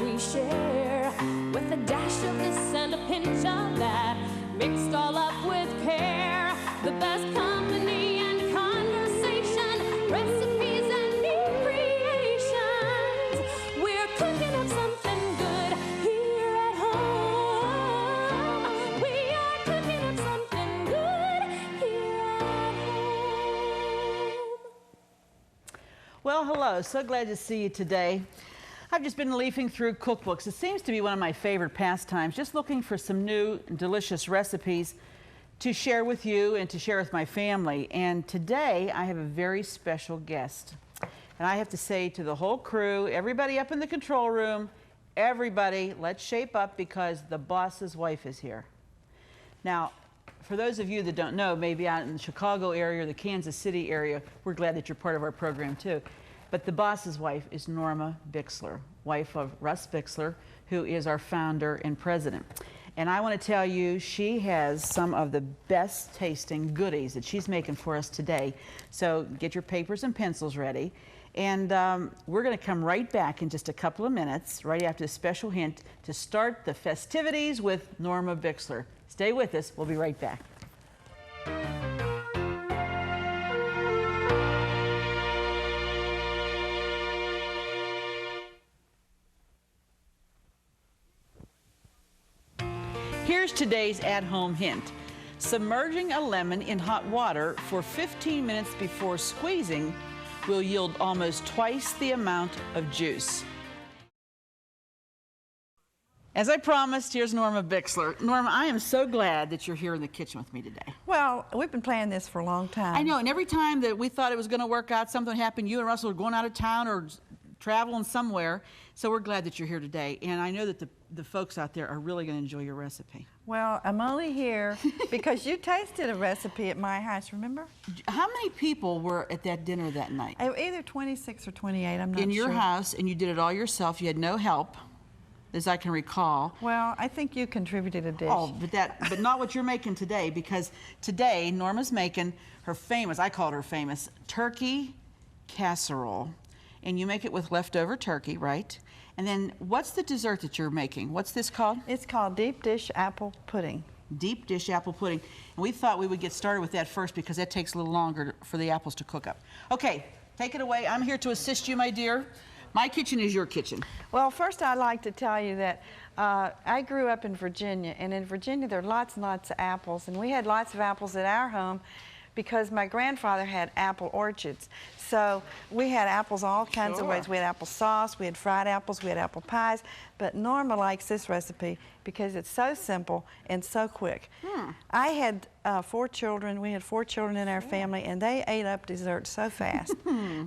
we share, with a dash of this and a pinch of that, mixed all up with care. The best company and conversation, recipes and new creations. We're cooking up something good here at home. We are cooking up something good here at home. Well, hello. So glad to see you today. I've just been leafing through cookbooks. It seems to be one of my favorite pastimes, just looking for some new delicious recipes to share with you and to share with my family. And today I have a very special guest. And I have to say to the whole crew, everybody up in the control room, everybody, let's shape up because the boss's wife is here. Now, for those of you that don't know, maybe out in the Chicago area or the Kansas City area, we're glad that you're part of our program too. But the boss's wife is Norma Bixler, wife of Russ Bixler, who is our founder and president. And I want to tell you, she has some of the best tasting goodies that she's making for us today. So get your papers and pencils ready. And we're going to come right back in just a couple of minutes, right after the special hint, to start the festivities with Norma Bixler. Stay with us. We'll be right back. Here's today's at-home hint. Submerging a lemon in hot water for 15 minutes before squeezing will yield almost twice the amount of juice. As I promised, here's Norma Bixler. Norma, I am so glad that you're here in the kitchen with me today. Well, we've been planning this for a long time. I know, and every time that we thought it was going to work out, something happened. You and Russell were going out of town or traveling somewhere, so we're glad that you're here today. And I know that the folks out there are really going to enjoy your recipe. Well, I'm only here because you tasted a recipe at my house, remember? How many people were at that dinner that night? Either 26 or 28, I'm not sure. In your house, and you did it all yourself. You had no help, as I can recall. Well, I think you contributed a dish. Oh, but not what you're making today, because today Norma's making her famous, I call it her famous, turkey casserole. And you make it with leftover turkey, right? And then what's the dessert that you're making? What's this called? It's called deep dish apple pudding. Deep dish apple pudding. And we thought we would get started with that first because that takes a little longer for the apples to cook up. Okay, take it away. I'm here to assist you, my dear. My kitchen is your kitchen. Well, first I'd like to tell you that I grew up in Virginia, and in Virginia there are lots and lots of apples, and we had lots of apples at our home because my grandfather had apple orchards. So we had apples all kinds of ways. We had apple sauce, we had fried apples, we had apple pies. But Norma likes this recipe because it's so simple and so quick. I had 4 children. We had 4 children in our family, and they ate up dessert so fast.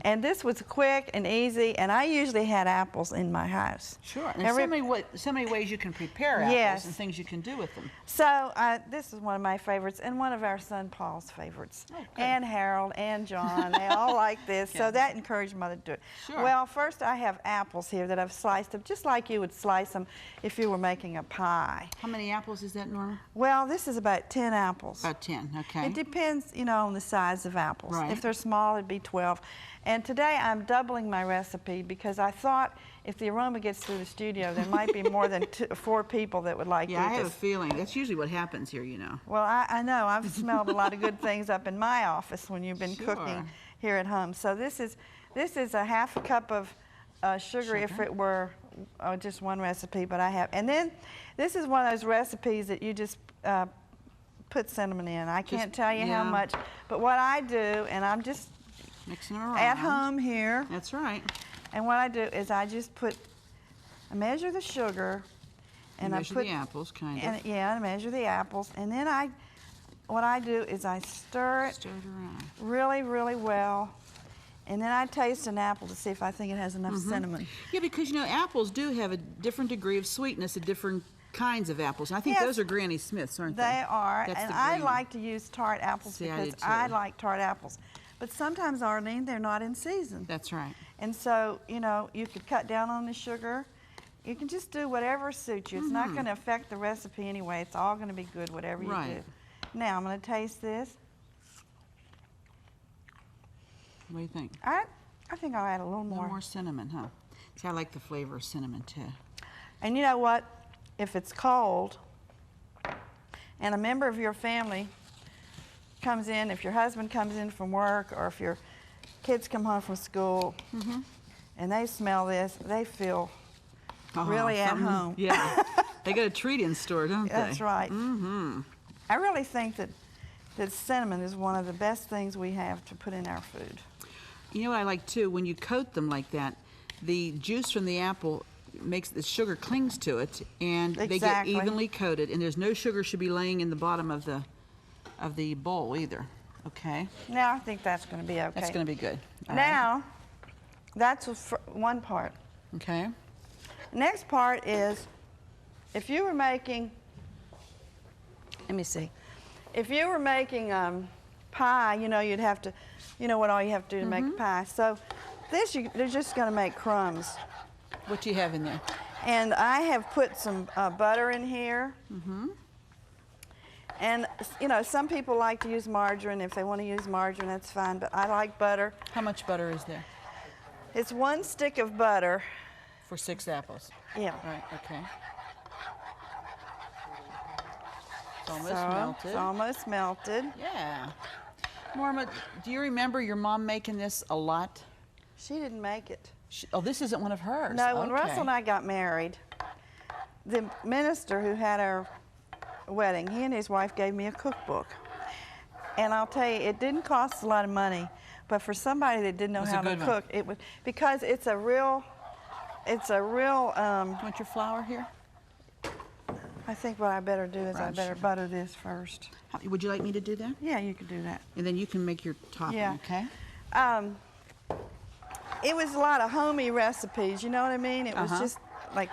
And this was quick and easy, and I usually had apples in my house. Sure. And there's so many ways you can prepare apples and things you can do with them. So this is one of my favorites and one of our son Paul's favorites. Oh, and Harold and John, they all like this. So that encouraged Mother to do it. Sure. Well, first I have apples here that I've sliced up just like you would slice them if you were making a pie. How many apples is that, Norma? Well, this is about 10 apples. About 10, okay. It depends, you know, on the size of apples. Right. If they're small, it'd be 12. And today I'm doubling my recipe because I thought if the aroma gets through the studio, there might be more than 4 people that would like to eat this. Yeah, I have a feeling. That's usually what happens here, you know. Well, I know. I've smelled a lot of good things up in my office when you've been cooking here at home. So this is a half a cup of sugar if it were just one recipe, but I have. And then this is one of those recipes that you just put cinnamon in. I can't tell you how much, but what I do, and I'm just mixing them around at home here. That's right. And what I do is I just I measure the sugar, and I put the apples, kind of. Yeah, I measure the apples, and then what I do is I stir it around really, really well. And then I taste an apple to see if I think it has enough cinnamon. Yeah, because, you know, apples do have a different degree of sweetness at different kinds of apples. And I think those are Granny Smiths, aren't they? They are. And I like to use tart apples because I like tart apples. But sometimes, Arlene, they're not in season. That's right. And so, you know, you could cut down on the sugar. You can just do whatever suits you. It's not going to affect the recipe anyway. It's all going to be good, whatever you do. Now, I'm going to taste this. What do you think? I think I'll add a little more. A little more cinnamon, huh? See, I like the flavor of cinnamon, too. And you know what? If it's cold and a member of your family comes in, if your husband comes in from work or if your kids come home from school and they smell this, they feel really at home. Yeah. They get a treat in store, don't they? That's right. I really think that cinnamon is one of the best things we have to put in our food. You know what I like too? When you coat them like that, the juice from the apple makes the sugar clings to it, and they get evenly coated, and there's no sugar should be laying in the bottom of the bowl either. Okay. Now I think that's going to be okay. That's going to be good. Now, that's one part. Okay. Next part is, if you were making, let me see, if you were making pie, you know, you'd have to, you know what all you have to do to make a pie. So this, they're just going to make crumbs. What do you have in there? And I have put some butter in here. And, you know, some people like to use margarine. If they want to use margarine, that's fine, but I like butter. How much butter is there? It's 1 stick of butter. For 6 apples? Yeah. Right, okay. It's almost melted. It's almost melted. Yeah. Norma, do you remember your mom making this a lot? She didn't make it. Oh, this isn't one of hers. No, when Russell and I got married, the minister who had our wedding, he and his wife gave me a cookbook. And I'll tell you, it didn't cost a lot of money, but for somebody that didn't know how to cook, it was, because it's a real, do you want your flour here? I think what I better do is I better butter this first. Would you like me to do that? Yeah, you could do that. And then you can make your topping, okay? It was a lot of homey recipes, you know what I mean? It was just like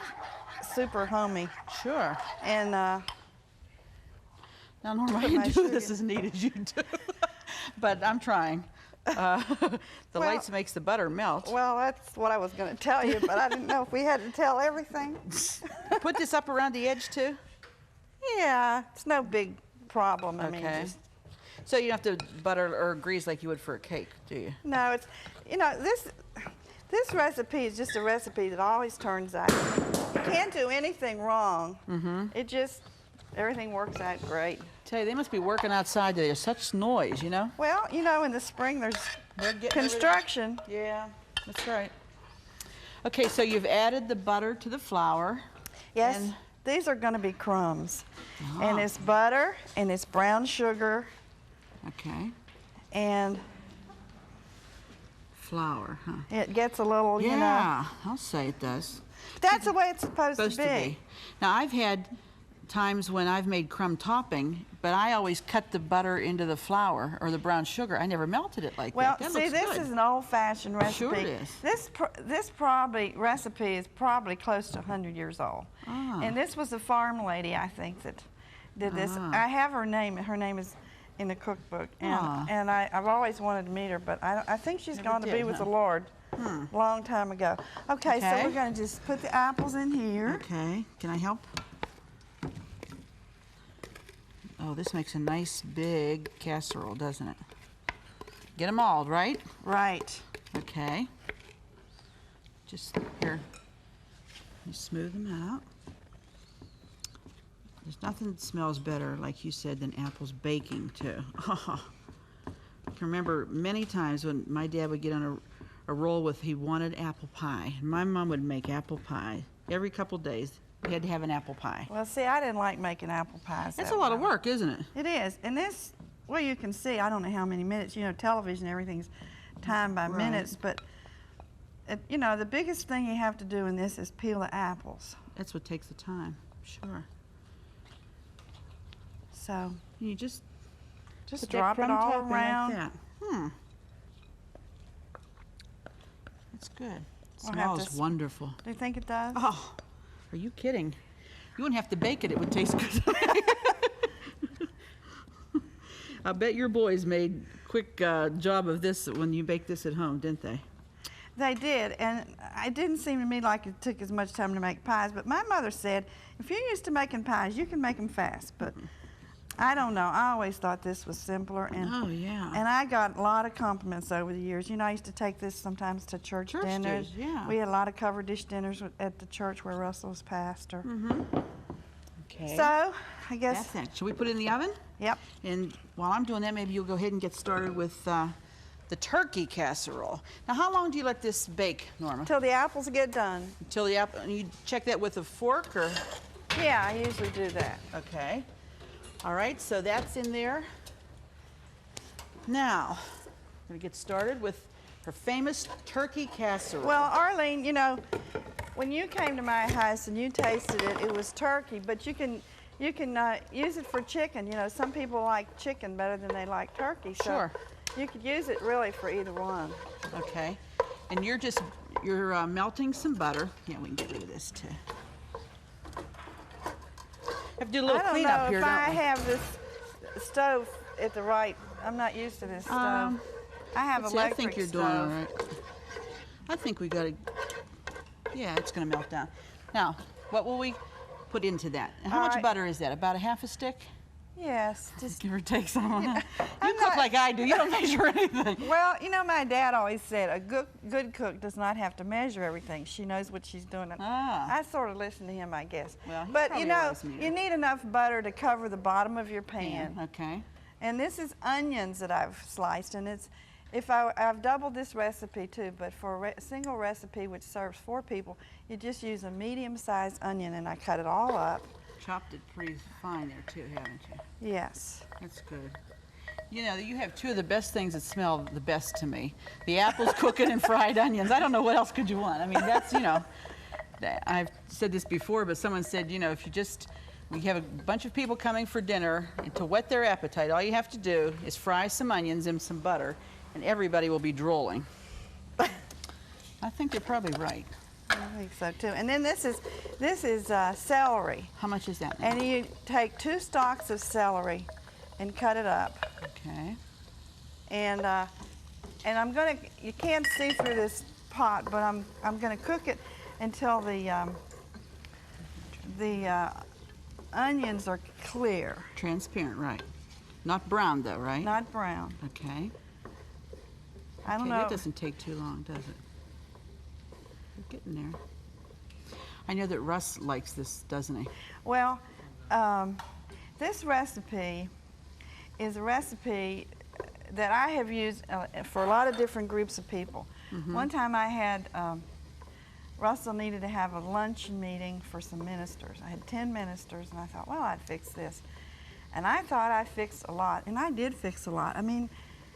super homey. Sure. And now, Norma, I can do this as neat as you do, but I'm trying. The lights makes the butter melt. Well, that's what I was going to tell you, but I didn't know if we had to tell everything. Put this up around the edge too? Yeah, it's no big problem. I mean, just, so you don't have to butter or grease like you would for a cake, do you? No, it's, you know, this recipe is just a recipe that always turns out. You can't do anything wrong. It just, everything works out great. Tell you, they must be working outside today. There's such noise, you know? Well, you know, in the spring there's construction. Yeah, that's right. Okay, so you've added the butter to the flour. Yes, these are going to be crumbs. And it's butter, and it's brown sugar. Okay. And flour, huh? It gets a little, you know. Yeah, I'll say it does. That's the way it's supposed to be. Now, I've had times when I've made crumb topping, but I always cut the butter into the flour or the brown sugar. I never melted it like that. Well, see, this is an old-fashioned recipe. Sure it is. This recipe is probably close to 100 years old. And this was a farm lady, I think, that did this. I have her name. Her name is in the cookbook, and I've always wanted to meet her, but I think she's gone to be with the Lord a long time ago. Okay, so we're going to just put the apples in here. Okay, can I help? Oh, this makes a nice big casserole, doesn't it? Get them all, right? Right. Okay. Just here, you smooth them out. There's nothing that smells better, like you said, than apples baking, too. I can remember many times when my dad would get on a roll with, he wanted apple pie. My mom would make apple pie every couple days. We had to have an apple pie. Well, see, I didn't like making apple pies. That's a lot of work, isn't it? It is. And this, well, you can see, I don't know how many minutes, you know, television, everything's timed by minutes, but, you know, the biggest thing you have to do in this is peel the apples. That's what takes the time, sure. So you just drop it all around. Like that. It's good. It smells wonderful. Do you think it does? Oh, are you kidding? You wouldn't have to bake it. It would taste good. I bet your boys made a quick job of this when you baked this at home, didn't they? They did, and it didn't seem to me like it took as much time to make pies, but my mother said, if you're used to making pies, you can make them fast, but I don't know. I always thought this was simpler. And, oh, yeah. And I got a lot of compliments over the years. You know, I used to take this sometimes to church dinners. Yeah. We had a lot of covered dish dinners at the church where Russell was pastor. Mm-hmm. Okay. So, I guess. That's it. Should we put it in the oven? Yep. And while I'm doing that, maybe you'll go ahead and get started with the turkey casserole. Now, how long do you let this bake, Norma? Until the apples get done. Until the apple, and you check that with a fork, or? Yeah, I usually do that. Okay. All right, so that's in there. Now, we're gonna get started with her famous turkey casserole. Well, Arlene, you know, when you came to my house and you tasted it, it was turkey, but you can use it for chicken. You know, some people like chicken better than they like turkey. So sure. You could use it really for either one. Okay. And you're melting some butter. Yeah, we can get rid of this too. Have to do a little cleanup here, don't we? I don't know if I have this stove at the right. I'm not used to this stove. I have electric I think you're stove. doing all right. I think we got to. Yeah, it's going to melt down. Now, what will we put into that? And how much butter is that? About a half a stick? Yes, just give or take some. Yeah, You cook like I do. You don't measure anything. Well, you know, my dad always said a good cook does not have to measure everything. She knows what she's doing. And I sort of listen to him, I guess. Well, but you know, you need enough butter to cover the bottom of your pan. Yeah, okay. And this is onions that I've sliced, and it's I've doubled this recipe too, but for a single recipe which serves 4 people, you just use a medium-sized onion, and I cut it all up. Chopped it pretty fine there too, haven't you? Yes. That's good. You know, you have 2 of the best things that smell the best to me. The apples cooking and fried onions. I don't know what else could you want. I mean, that's, you know, I've said this before, but someone said, you know, if we have a bunch of people coming for dinner, and to whet their appetite, all you have to do is fry some onions in some butter, and everybody will be drooling. I think they're probably right. I think so too. And then this is celery. How much is that now? And you take 2 stalks of celery and cut it up. Okay. And I'm gonna, you can't see through this pot, but I'm gonna cook it until the onions are clear. Transparent, right. Not brown though, right? Not brown. Okay. I don't know. That doesn't take too long, does it? We're getting there. I know that Russ likes this, doesn't he? Well, this recipe is a recipe that I have used for a lot of different groups of people. Mm-hmm. One time I had, Russell needed to have a luncheon meeting for some ministers. I had 10 ministers, and I thought, well, I'd fix this. And I thought I fixed a lot, and I did fix a lot. I mean,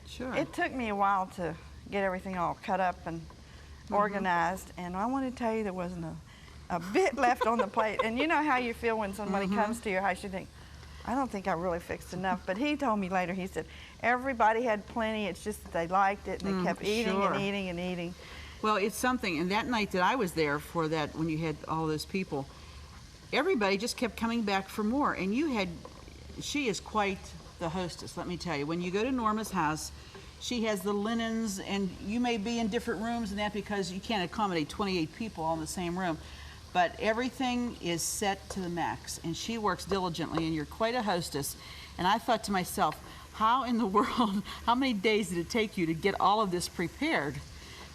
sure. It took me a while to get everything all cut up and organized, and I want to tell you there wasn't a bit left on the plate. And you know how you feel when somebody comes to your house, you think, I don't think I really fixed enough. But he told me later, he said, everybody had plenty, it's just that they liked it, and they kept eating and eating and eating. Well, it's something, and that night that I was there for that, when you had all those people, everybody just kept coming back for more. And she is quite the hostess, let me tell you. When you go to Norma's house, she has the linens, and you may be in different rooms and that because you can't accommodate 28 people all in the same room. But everything is set to the max, and she works diligently, and you're quite a hostess. And I thought to myself, how in the world, how many days did it take you to get all of this prepared?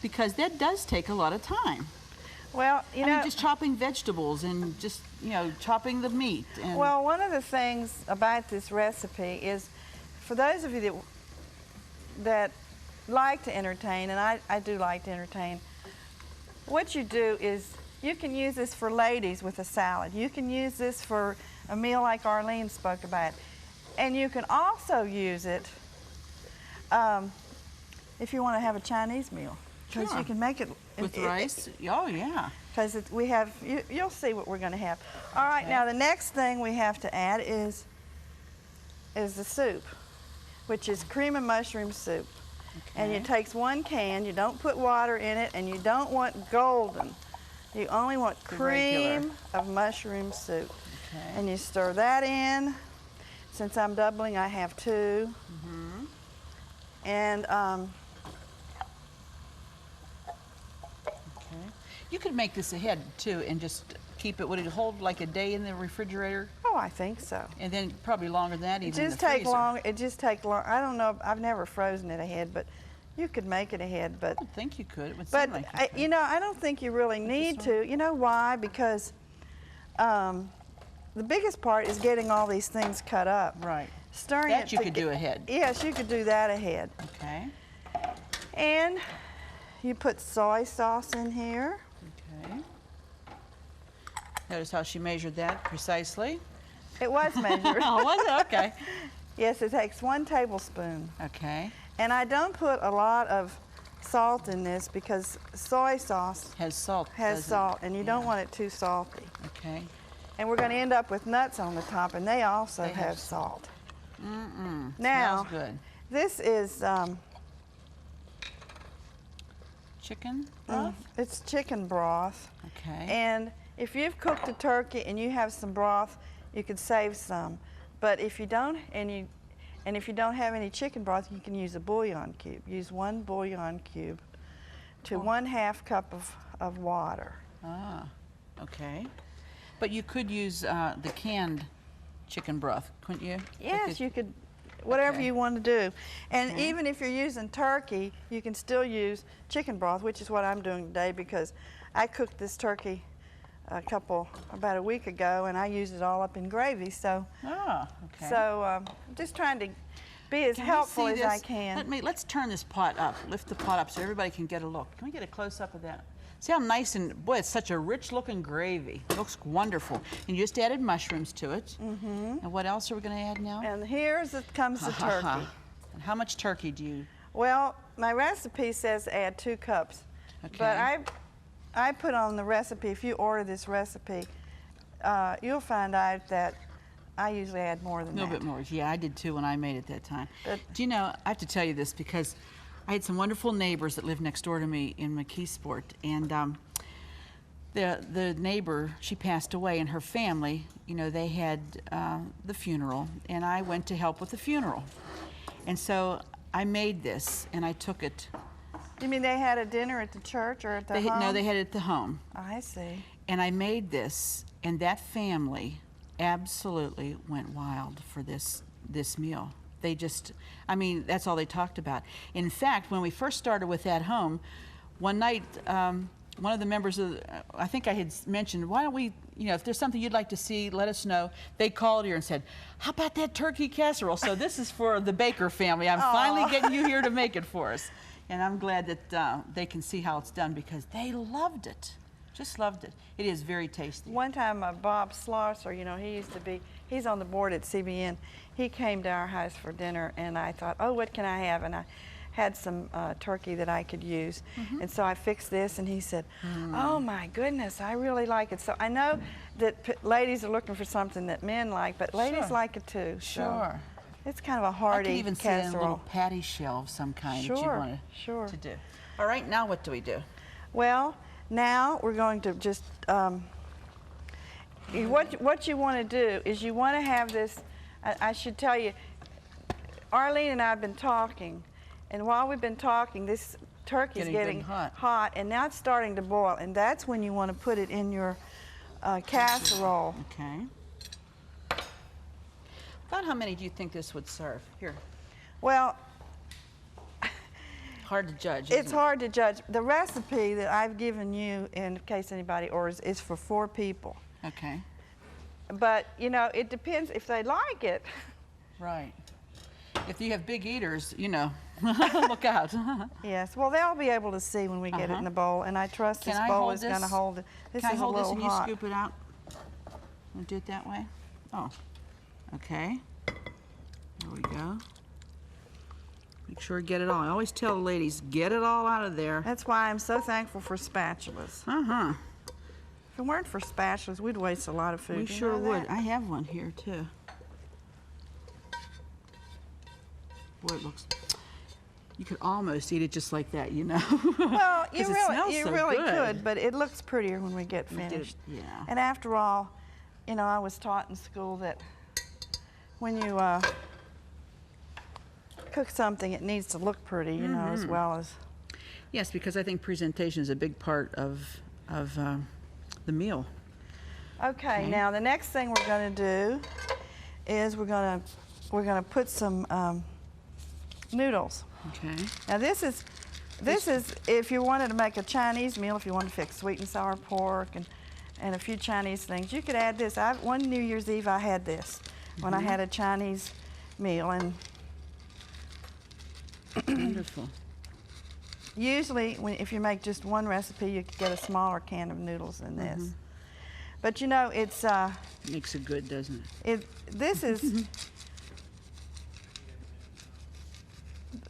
Because that does take a lot of time. Well, you know, just chopping vegetables and just, you know, chopping the meat. And well, one of the things about this recipe is, for those of you that like to entertain, and I do like to entertain, what you do is you can use this for ladies with a salad. You can use this for a meal like Arlene spoke about. And you can also use it if you want to have a Chinese meal. Because you can make it with rice. Oh, yeah. Because we have, you'll see what we're going to have. All right, now the next thing we have to add is the soup, which is cream and mushroom soup. Okay. And it takes 1 can. You don't put water in it, and you don't want golden. You only want cream of mushroom soup. Okay. And you stir that in. Since I'm doubling, I have 2. Mm-hmm. And you could make this ahead too and just keep it. Would it hold like a day in the refrigerator? Oh, Oh, I think so. And then probably longer than that, even in the Take freezer. long. It just take long. I don't know. I've never frozen it ahead, but you could make it ahead. But I think you could. It would but seem like you could. you know, I don't think you really need to. You know why? Because the biggest part is getting all these things cut up. Right. Stirring That it. you could do ahead. Yes, you could do that ahead. Okay. And you put soy sauce in here. Okay. Notice how she measured that precisely. It was measured. Oh, was it? Okay. Yes, it takes 1 tablespoon. Okay. And I don't put a lot of salt in this because soy sauce Has salt. has doesn't it? salt, and you don't want it too salty. Okay. And we're going to end up with nuts on the top, and they also They have have salt. Mm-mm. Now, Smells good. this is Chicken broth? it's chicken broth. Okay. And if you've cooked a turkey and you have some broth, you could save some. But if you don't, and if you don't have any chicken broth, you can use a bouillon cube. Use 1 bouillon cube to 1/2 cup of water. Ah, okay. But you could use the canned chicken broth, couldn't you? Yes, you could, whatever Okay. you want to do. And Okay. even if you're using turkey, you can still use chicken broth, which is what I'm doing today because I cooked this turkey about a week ago, and I used it all up in gravy. So, Ah, okay. I'm just trying to be as Can we helpful see as this? I can. Let's turn this pot up. Lift the pot up so everybody can get a look. Can we get a close-up of that? See how nice and, boy, it's such a rich-looking gravy. It looks wonderful. And you just added mushrooms to it. Mm-hmm. And what else are we going to add now? And comes the turkey. And how much turkey do you? Well, my recipe says add 2 cups. Okay. But I put on the recipe, if you order this recipe, you'll find out that I usually add more than A that. little bit more. Yeah, I did too when I made it that time. But- Do you know, I have to tell you this because I had some wonderful neighbors that lived next door to me in McKeesport, and the neighbor, she passed away, and her family, you know, they had the funeral, and I went to help with the funeral. And so I made this, and I took it. You mean they had a dinner at the church or at the home? No, they had it at the home. I see. And I made this, and that family absolutely went wild for this meal. They just, I mean, that's all they talked about. In fact, when we first started with At Home, one night, one of the members of, I think I had mentioned, why don't we, you know, if there's something you'd like to see, let us know. They called here and said, how about that turkey casserole? So this is for the Baker family. I'm finally getting you here to make it for us. And I'm glad that they can see how it's done because they loved it. Just loved it. It is very tasty. One time, Bob Slosser, you know, he's on the board at CTVN. He came to our house for dinner, and I thought, oh, what can I have? And I had some turkey that I could use. And so I fixed this, and he said, oh my goodness, I really like it. So I know that ladies are looking for something that men like, but ladies like it too. Sure. So it's kind of a I hearty could even see it in a casserole. little patty shell of some kind that you Sure, want sure. to do. All right, now what do we do? Well, now we're going to just, what you want to do is you want to have this, I should tell you, Arlene and I have been talking, and while we've been talking, this turkey is getting hot, and now it's starting to boil, and that's when you want to put it in your casserole. Okay. About how many do you think this would serve? Here. Well, Hard to judge, it's isn't hard to judge. The recipe that I've given you, in case anybody orders, is for 4 people. it? Okay. But, you know, it depends if they like it. Right. If you have big eaters, you know, look out. Yes, well, they'll be able to see when we get it in the bowl, and I trust Can this I bowl hold is going to this? hold it. This Can I is hold a this little and hot. you scoop it out? Want to do it that way? Oh, okay. There we go. Make sure you get it all. I always tell the ladies, get it all out of there. That's why I'm so thankful for spatulas. Uh-huh. If it weren't for spatulas, we'd waste a lot of food. We You sure know would. that? I have one here, too. Boy, it looks... You could almost eat it just like that, you know? Well, you 'Cause it smells you so really good. could, but it looks prettier when we get We get it- finished. yeah. And after all, you know, I was taught in school that when you cook something, it needs to look pretty, you know, as well as... Yes, because I think presentation is a big part of the meal. Okay, now the next thing we're going to do is we're going to put some noodles. Okay. Now this is if you wanted to make a Chinese meal, if you want to fix sweet and sour pork and a few Chinese things, you could add this. One New Year's Eve I had this when I had a Chinese meal, and wonderful. Usually, if you make just one recipe, you could get a smaller can of noodles than this. But you know, it's makes it good, doesn't it? This is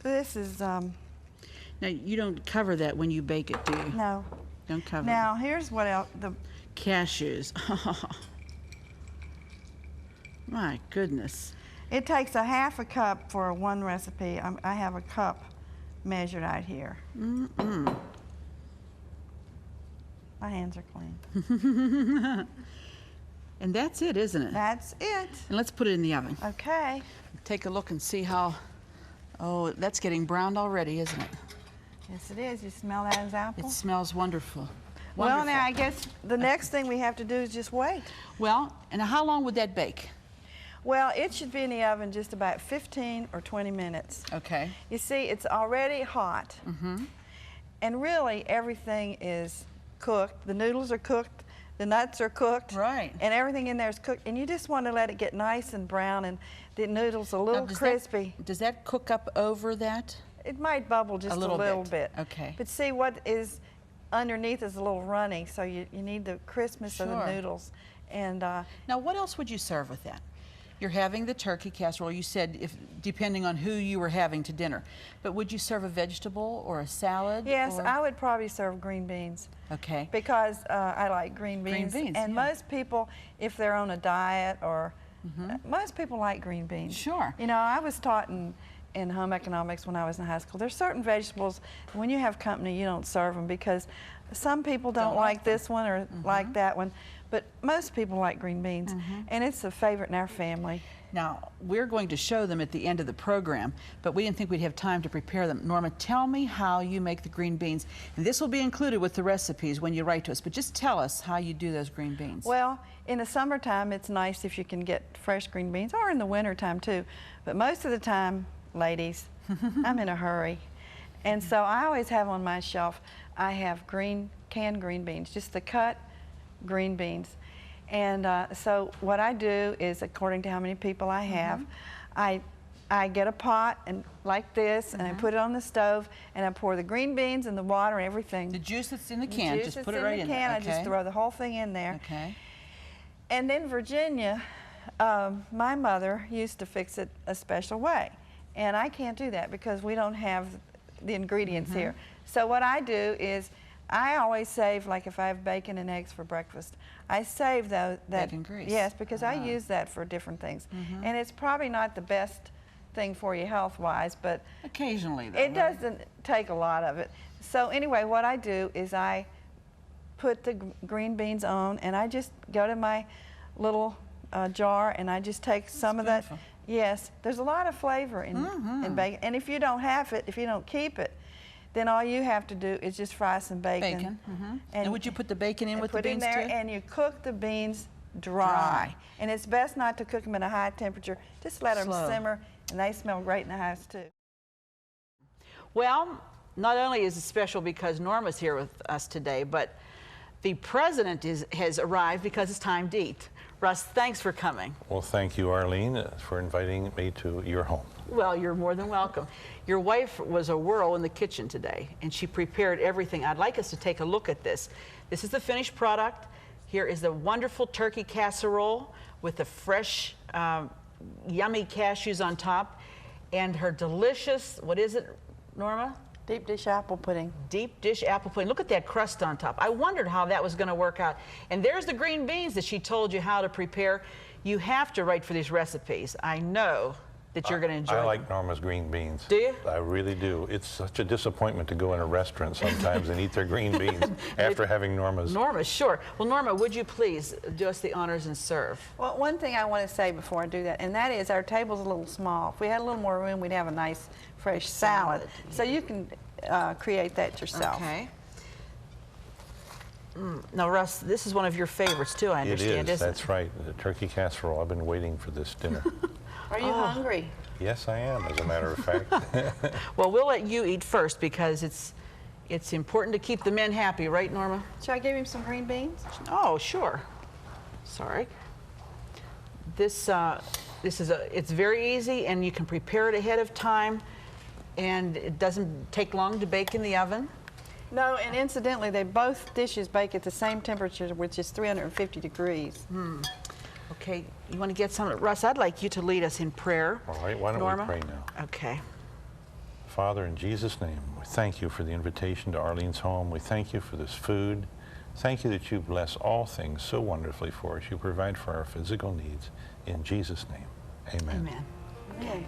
this is. Now you don't cover that when you bake it, do you? No. Don't cover. Now here's what else. The cashews. My goodness. It takes a half a cup for one recipe. I have a cup measured out here. My hands are clean. And that's it, isn't it? That's it. And let's put it in the oven. Okay. Take a look and see how, oh, that's getting browned already, isn't it? Yes, it is. You smell that as apple? It smells wonderful. Well, now I guess the next thing we have to do is just wait. Well, and how long would that bake? Well, it should be in the oven just about 15 or 20 minutes. Okay. You see, it's already hot. And really, everything is cooked. The noodles are cooked, the nuts are cooked. Right. And everything in there is cooked. And you just want to let it get nice and brown and the noodles a little crispy. Does that cook up over that? It might bubble just a little bit. Okay. But see, what is underneath is a little runny, so you need the crispness of the noodles. And now, what else would you serve with that? You're having the turkey casserole. You said depending on who you were having to dinner. But would you serve a vegetable or a salad? Yes, I would probably serve green beans. Okay. Because I like green beans. And most people, if they're on a diet or most people like green beans. Sure. You know, I was taught in home economics when I was in high school. There's certain vegetables, when you have company, you don't serve them because some people don't like this one or like that one. But most people like green beans, and it's a favorite in our family. Now, we're going to show them at the end of the program, but we didn't think we'd have time to prepare them. Norma, tell me how you make the green beans. And this will be included with the recipes when you write to us, but just tell us how you do those green beans. Well, in the summertime, it's nice if you can get fresh green beans, or in the wintertime too. But most of the time, ladies, I'm in a hurry. And so I always have on my shelf, I have canned green beans, just the cut green beans. And so what I do is, according to how many people I have, I get a pot and like this, and I put it on the stove, and I pour the green beans and the water and everything. The juice that's in the can, just put it right in there. I just throw the whole thing in there. Okay. And in Virginia, my mother used to fix it a special way. And I can't do that because we don't have the ingredients here. So what I do is, I always save, like if I have bacon and eggs for breakfast, I save that bacon grease. Yes, because I use that for different things. And it's probably not the best thing for you health-wise, but occasionally though, it doesn't take a lot of it. So anyway, what I do is I put the green beans on, and I just go to my little jar, and I just take some of that. Yes, there's a lot of flavor in bacon, and if you don't have it, if you don't keep it, then all you have to do is just fry some bacon. And would you put the bacon in with the beans too? Put in there, too? and you cook the beans dry. And it's best not to cook them at a high temperature. Just let them simmer, and they smell great in the house too. Well, not only is it special because Norma's here with us today, but the president has arrived because it's time to eat. Russ, thanks for coming. Well, thank you, Arlene, for inviting me to your home. Well, you're more than welcome. Your wife was a whirl in the kitchen today, and she prepared everything. I'd like us to take a look at this. This is the finished product. Here is the wonderful turkey casserole with the fresh, yummy cashews on top, and her delicious, what is it, Norma? Deep dish apple pudding. Deep dish apple pudding. Look at that crust on top. I wondered how that was going to work out. And there's the green beans that she told you how to prepare. You have to write for these recipes. I know that you're going to enjoy I like Norma's green beans. Do you? I really do. It's such a disappointment to go in a restaurant sometimes and eat their green beans after having Norma's. Norma, sure. Well, Norma, would you please do us the honors and serve? Well, one thing I want to say before I do that, and that is our table's a little small. If we had a little more room, we'd have a nice fresh salad. So you can create that yourself. Okay. Now, Russ, this is one of your favorites too, I understand, It is, isn't that's right. The turkey casserole. I've been waiting for this dinner. Are you hungry? Yes, I am, as a matter of fact. Well, we'll let you eat first because it's important to keep the men happy, right, Norma? Should I give him some green beans? Oh, sure. Sorry. This it's very easy, and you can prepare it ahead of time, and it doesn't take long to bake in the oven. No, and incidentally, both dishes bake at the same temperature, which is 350 degrees. Okay, you want to get some? Russ, I'd like you to lead us in prayer. All right, why don't Norma? we pray now? Okay. Father, in Jesus' name, we thank you for the invitation to Arlene's home. We thank you for this food. Thank you that you bless all things so wonderfully for us. You provide for our physical needs. In Jesus' name, amen. Amen. Okay.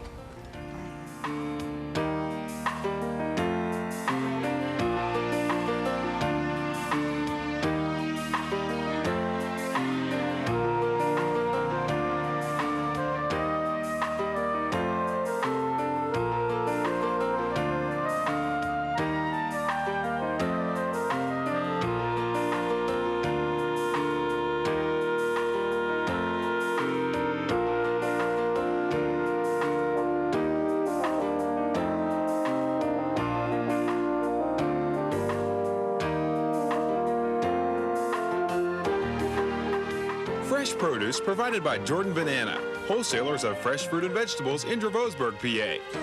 Fresh produce provided by Jordan Banana, wholesalers of fresh fruit and vegetables in Dravosburg, PA.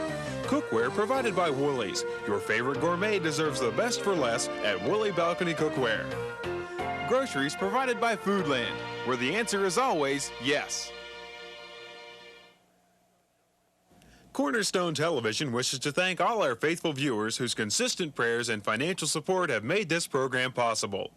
Cookware provided by Woolies. Your favorite gourmet deserves the best for less at Woolly Balcony Cookware. Groceries provided by Foodland, where the answer is always yes. Cornerstone Television wishes to thank all our faithful viewers whose consistent prayers and financial support have made this program possible.